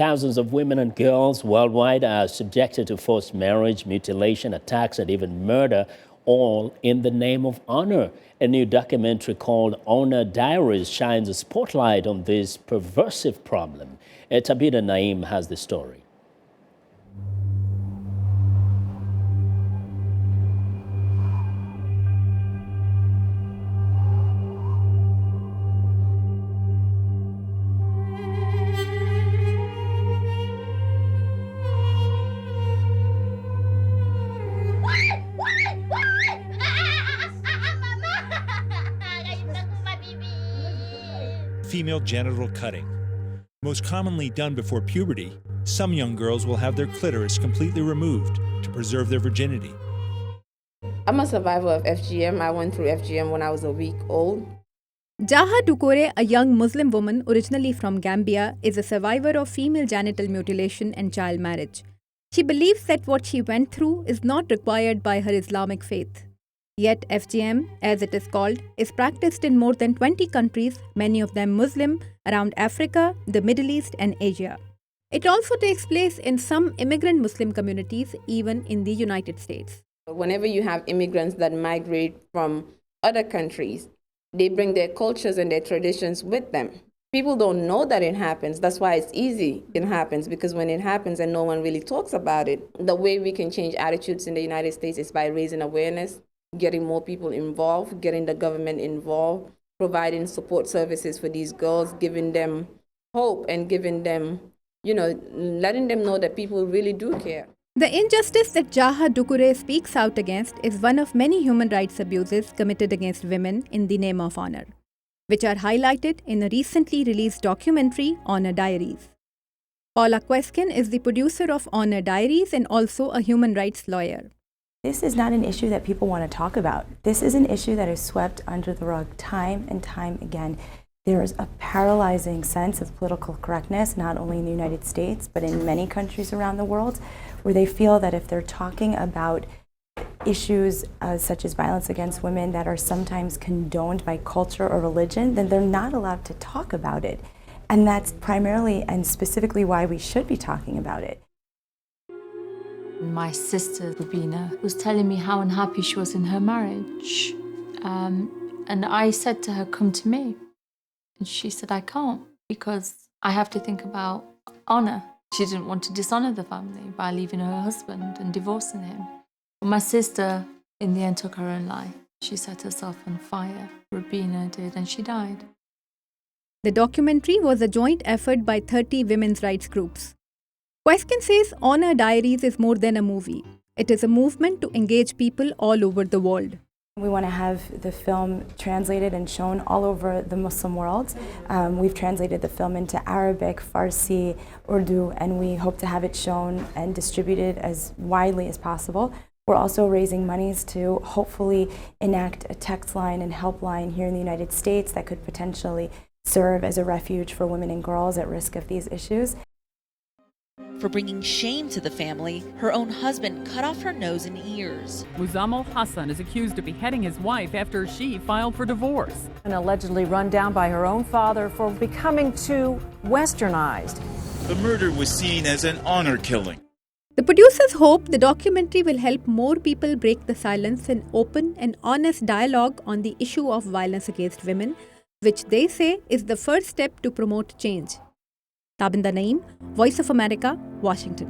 Thousands of women and girls worldwide are subjected to forced marriage, mutilation, attacks, and even murder, all in the name of honor. A new documentary called Honor Diaries shines a spotlight on this pervasive problem. Tabinda Naeem has the story. Female genital cutting. Most commonly done before puberty, some young girls will have their clitoris completely removed to preserve their virginity. I'm a survivor of FGM. I went through FGM when I was a week old. Jaha Dukore, a young Muslim woman originally from Gambia, is a survivor of female genital mutilation and child marriage. She believes that what she went through is not required by her Islamic faith. Yet FGM, as it is called, is practiced in more than 20 countries, many of them Muslim, around Africa, the Middle East and Asia. It also takes place in some immigrant Muslim communities, even in the United States. Whenever you have immigrants that migrate from other countries, they bring their cultures and their traditions with them. People don't know that it happens. That's why it's easy it happens, because when it happens and no one really talks about it, the way we can change attitudes in the United States is by raising awareness, getting more people involved, getting the government involved, providing support services for these girls, giving them hope and giving them, letting them know that people really do care. The injustice that Jaha Dukure speaks out against is one of many human rights abuses committed against women in the name of honor, which are highlighted in a recently released documentary, Honor Diaries. Paula Queskin is the producer of Honor Diaries and also a human rights lawyer. This is not an issue that people want to talk about. This is an issue that is swept under the rug time and time again. There is a paralyzing sense of political correctness, not only in the United States, but in many countries around the world, where they feel that if they're talking about issues such as violence against women that are sometimes condoned by culture or religion, then they're not allowed to talk about it. And that's primarily and specifically why we should be talking about it. My sister, Tabinda, was telling me how unhappy she was in her marriage. And I said to her, come to me. And she said, I can't, because I have to think about honor. She didn't want to dishonor the family by leaving her husband and divorcing him. But my sister, in the end, took her own life. She set herself on fire. Tabinda did, and she died. The documentary was a joint effort by 30 women's rights groups. Queskin says Honor Diaries is more than a movie. It is a movement to engage people all over the world. We want to have the film translated and shown all over the Muslim world. We've translated the film into Arabic, Farsi, Urdu, and we hope to have it shown and distributed as widely as possible. We're also raising monies to hopefully enact a text line and helpline here in the United States that could potentially serve as a refuge for women and girls at risk of these issues. For bringing shame to the family, her own husband cut off her nose and ears. Muzammil Hassan is accused of beheading his wife after she filed for divorce. And allegedly run down by her own father for becoming too westernized. The murder was seen as an honor killing. The producers hope the documentary will help more people break the silence and open an honest dialogue on the issue of violence against women, which they say is the first step to promote change. Tabinda Naeem, Voice of America, Washington.